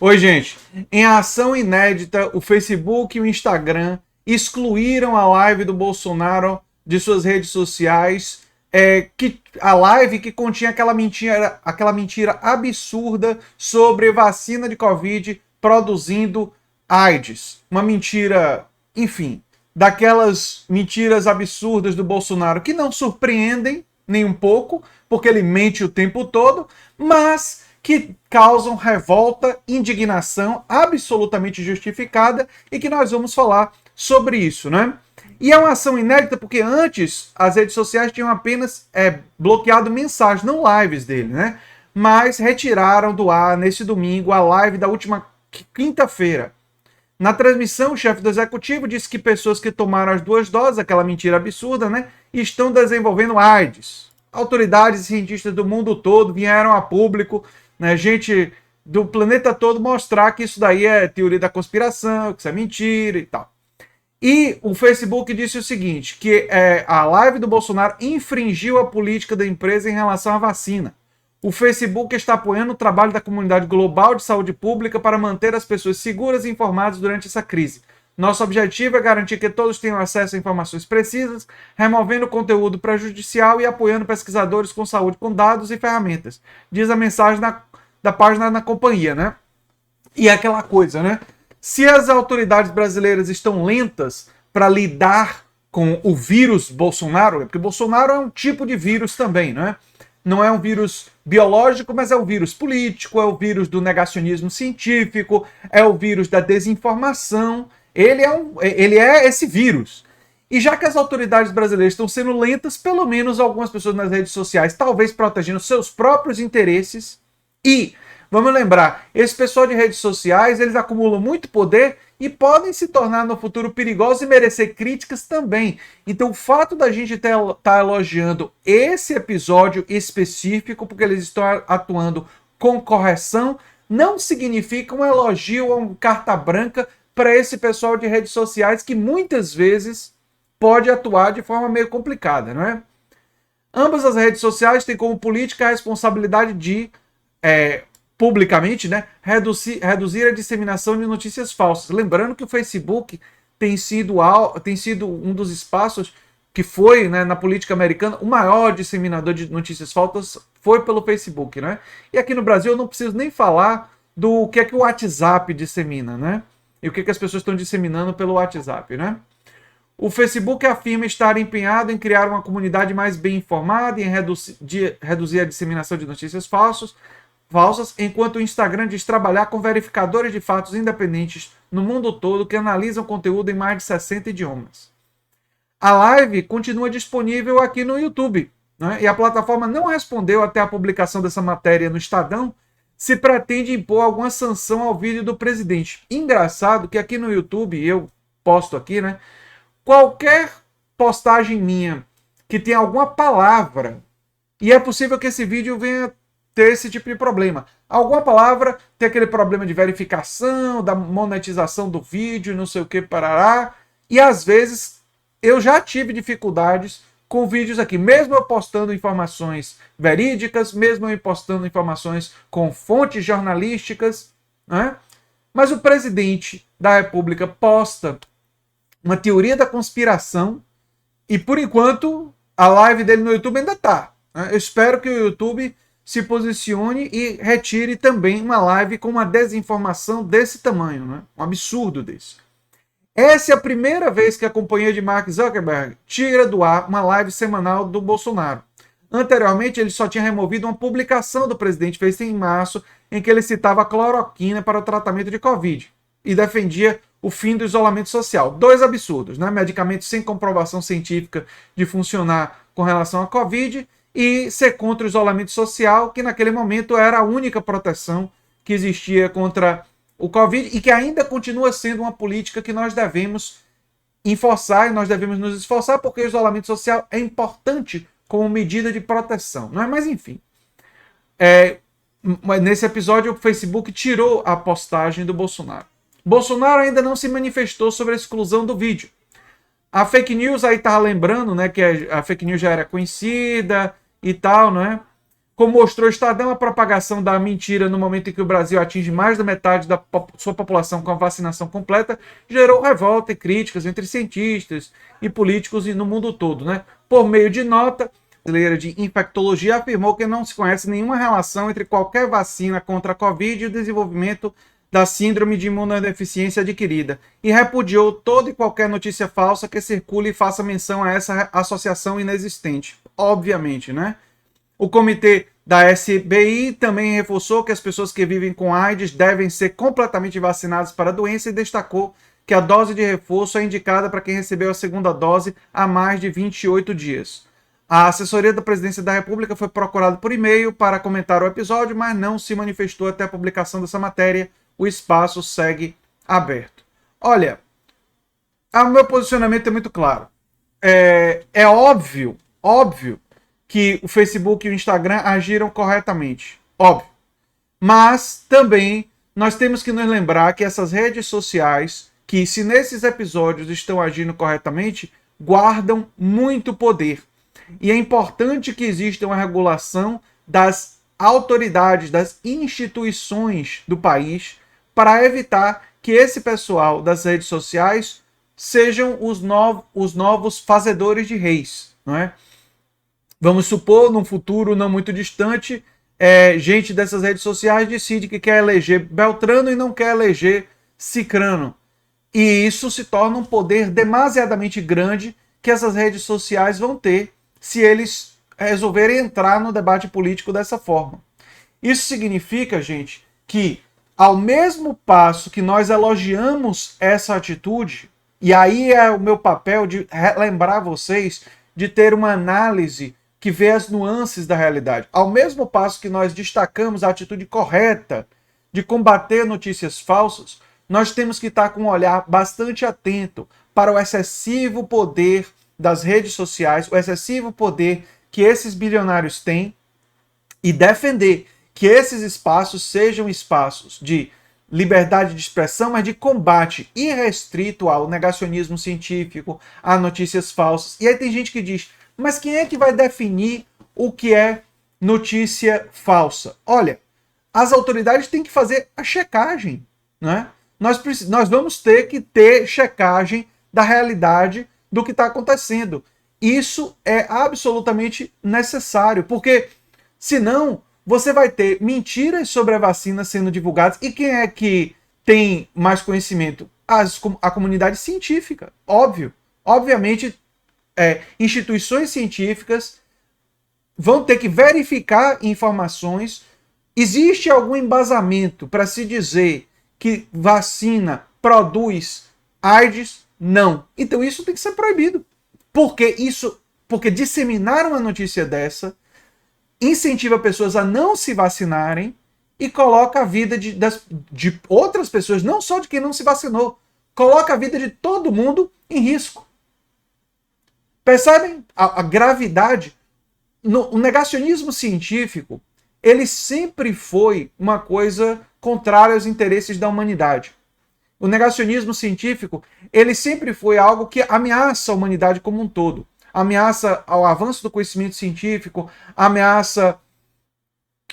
Oi, gente. Em ação inédita, o Facebook e o Instagram excluíram a live do Bolsonaro de suas redes sociais. A live que continha aquela mentira absurda sobre vacina de Covid produzindo AIDS. Uma mentira, enfim, daquelas mentiras absurdas do Bolsonaro que não surpreendem nem um pouco, porque ele mente o tempo todo, mas que causam revolta, indignação absolutamente justificada e que nós vamos falar sobre isso, né? E é uma ação inédita porque antes as redes sociais tinham apenas bloqueado mensagens, não lives dele, né? Mas retiraram do ar nesse domingo a live da última quinta-feira. Na transmissão, o chefe do executivo disse que pessoas que tomaram as 2 doses, aquela mentira absurda, né, estão desenvolvendo AIDS. Autoridades e cientistas do mundo todo vieram a público, né, gente do planeta todo mostrar que isso daí é teoria da conspiração, que isso é mentira e tal. E o Facebook disse o seguinte, que a live do Bolsonaro infringiu a política da empresa em relação à vacina. O Facebook está apoiando o trabalho da comunidade global de saúde pública para manter as pessoas seguras e informadas durante essa crise. Nosso objetivo é garantir que todos tenham acesso a informações precisas, removendo conteúdo prejudicial e apoiando pesquisadores com saúde com dados e ferramentas. Diz a mensagem da página na companhia, né? E é aquela coisa, né? Se as autoridades brasileiras estão lentas para lidar com o vírus Bolsonaro, porque Bolsonaro é um tipo de vírus também, né? Não é um vírus biológico, mas é um vírus político, é o vírus do negacionismo científico, é o vírus da desinformação. Ele é esse vírus. E já que as autoridades brasileiras estão sendo lentas, pelo menos algumas pessoas nas redes sociais, talvez protegendo seus próprios interesses. E, vamos lembrar, esse pessoal de redes sociais, eles acumulam muito poder e podem se tornar no futuro perigosos e merecer críticas também. Então, o fato da gente estar elogiando esse episódio específico, porque eles estão atuando com correção, não significa um elogio ou uma carta branca para esse pessoal de redes sociais que muitas vezes pode atuar de forma meio complicada, não é? Ambas as redes sociais têm como política a responsabilidade de publicamente, né, reduzir a disseminação de notícias falsas. Lembrando que o Facebook tem sido um dos espaços que foi, né, na política americana, o maior disseminador de notícias falsas foi pelo Facebook, né? E aqui no Brasil eu não preciso nem falar do que é que o WhatsApp dissemina, né? E o que é que as pessoas estão disseminando pelo WhatsApp, né? O Facebook afirma estar empenhado em criar uma comunidade mais bem informada e em reduzir a disseminação de notícias falsas, enquanto o Instagram diz trabalhar com verificadores de fatos independentes no mundo todo que analisam conteúdo em mais de 60 idiomas. A live continua disponível aqui no YouTube, né? E a plataforma não respondeu até a publicação dessa matéria no Estadão se pretende impor alguma sanção ao vídeo do presidente. Engraçado que aqui no YouTube, eu posto aqui, né? Qualquer postagem minha que tenha alguma palavra, e é possível que esse vídeo venha ter esse tipo de problema. Alguma palavra tem aquele problema de verificação, da monetização do vídeo, não sei o que, parará. E às vezes eu já tive dificuldades com vídeos aqui, mesmo eu postando informações verídicas, mesmo eu postando informações com fontes jornalísticas, né? Mas o presidente da República posta uma teoria da conspiração e, por enquanto, a live dele no YouTube ainda tá. Eu espero que o YouTube se posicione e retire também uma live com uma desinformação desse tamanho, né? Um absurdo desse. Essa é a primeira vez que a companhia de Mark Zuckerberg tira do ar uma live semanal do Bolsonaro. Anteriormente, ele só tinha removido uma publicação do presidente feita em março, em que ele citava a cloroquina para o tratamento de Covid e defendia o fim do isolamento social. 2 absurdos, né? Medicamentos sem comprovação científica de funcionar com relação à Covid e ser contra o isolamento social, que naquele momento era a única proteção que existia contra o Covid e que ainda continua sendo uma política que nós devemos enforçar e nós devemos nos esforçar, porque o isolamento social é importante como medida de proteção, não é? Mas enfim, nesse episódio o Facebook tirou a postagem do Bolsonaro. Bolsonaro ainda não se manifestou sobre a exclusão do vídeo. A fake news aí tava lembrando, né, que a fake news já era conhecida e tal, não é? Como mostrou o Estadão, a propagação da mentira no momento em que o Brasil atinge mais da metade da sua população com a vacinação completa gerou revolta e críticas entre cientistas e políticos no mundo todo, né? Por meio de nota, a brasileira de infectologia afirmou que não se conhece nenhuma relação entre qualquer vacina contra a Covid e o desenvolvimento da síndrome de imunodeficiência adquirida e repudiou toda e qualquer notícia falsa que circule e faça menção a essa associação inexistente. Obviamente, né? O comitê da SBI também reforçou que as pessoas que vivem com AIDS devem ser completamente vacinadas para a doença e destacou que a dose de reforço é indicada para quem recebeu a segunda dose há mais de 28 dias. A assessoria da Presidência da República foi procurada por e-mail para comentar o episódio, mas não se manifestou até a publicação dessa matéria. O espaço segue aberto. Olha, o meu posicionamento é muito claro. É óbvio que o Facebook e o Instagram agiram corretamente. Óbvio. Mas também nós temos que nos lembrar que essas redes sociais, que se nesses episódios estão agindo corretamente, guardam muito poder. E é importante que exista uma regulação das autoridades, das instituições do país, para evitar que esse pessoal das redes sociais sejam os novos fazedores de reis, não é? Vamos supor, num futuro não muito distante, gente dessas redes sociais decide que quer eleger Beltrano e não quer eleger Cicrano. E isso se torna um poder demasiadamente grande que essas redes sociais vão ter se eles resolverem entrar no debate político dessa forma. Isso significa, gente, que ao mesmo passo que nós elogiamos essa atitude, e aí é o meu papel de lembrar vocês de ter uma análise que vê as nuances da realidade. Ao mesmo passo que nós destacamos a atitude correta de combater notícias falsas, nós temos que estar com um olhar bastante atento para o excessivo poder das redes sociais, o excessivo poder que esses bilionários têm e defender que esses espaços sejam espaços de liberdade de expressão, mas de combate irrestrito ao negacionismo científico, a notícias falsas. E aí tem gente que diz, mas quem é que vai definir o que é notícia falsa? Olha, as autoridades têm que fazer a checagem, né? Nós vamos ter que ter checagem da realidade do que está acontecendo. Isso é absolutamente necessário, porque senão você vai ter mentiras sobre a vacina sendo divulgadas. E quem é que tem mais conhecimento? A comunidade científica, óbvio. Obviamente, instituições científicas vão ter que verificar informações. Existe algum embasamento para se dizer que vacina produz AIDS? Não. Então isso tem que ser proibido. Porque disseminar uma notícia dessa incentiva pessoas a não se vacinarem e coloca a vida de outras pessoas, não só de quem não se vacinou, coloca a vida de todo mundo em risco. Percebem a gravidade? O negacionismo científico, ele sempre foi uma coisa contrária aos interesses da humanidade. O negacionismo científico, ele sempre foi algo que ameaça a humanidade como um todo. Ameaça ao avanço do conhecimento científico, ameaça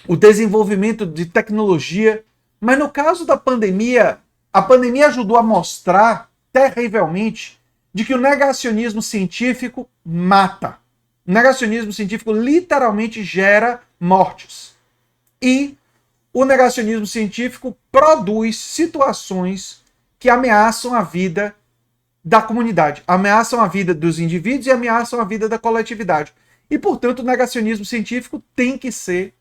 o desenvolvimento de tecnologia. Mas no caso da pandemia, a pandemia ajudou a mostrar terrivelmente de que o negacionismo científico mata. O negacionismo científico literalmente gera mortes. E o negacionismo científico produz situações que ameaçam a vida da comunidade, ameaçam a vida dos indivíduos e ameaçam a vida da coletividade. E, portanto, o negacionismo científico tem que ser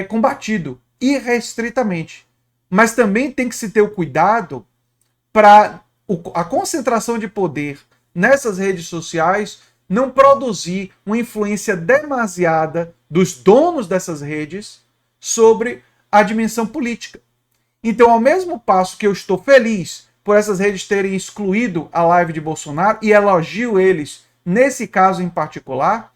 combatido irrestritamente. Mas também tem que se ter o cuidado para a concentração de poder nessas redes sociais não produzir uma influência demasiada dos donos dessas redes sobre a dimensão política. Então, ao mesmo passo que eu estou feliz por essas redes terem excluído a live de Bolsonaro e elogio eles nesse caso em particular,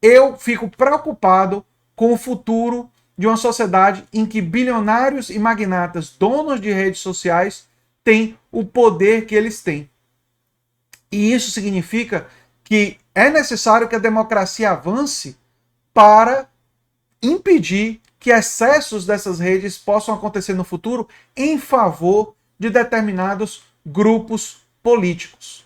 eu fico preocupado com o futuro de uma sociedade em que bilionários e magnatas, donos de redes sociais, têm o poder que eles têm. E isso significa que é necessário que a democracia avance para impedir que excessos dessas redes possam acontecer no futuro em favor de determinados grupos políticos.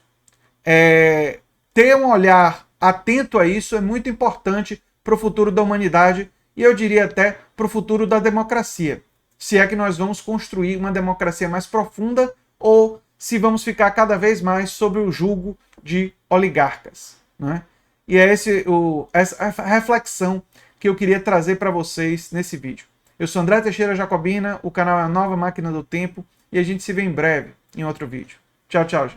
Ter um olhar atento a isso é muito importante para o futuro da humanidade e eu diria até para o futuro da democracia. Se é que nós vamos construir uma democracia mais profunda ou se vamos ficar cada vez mais sob o jugo de oligarcas, né? E é essa reflexão que eu queria trazer para vocês nesse vídeo. Eu sou André Teixeira Jacobina, o canal é a Nova Máquina do Tempo e a gente se vê em breve em outro vídeo. Tchau, tchau, gente.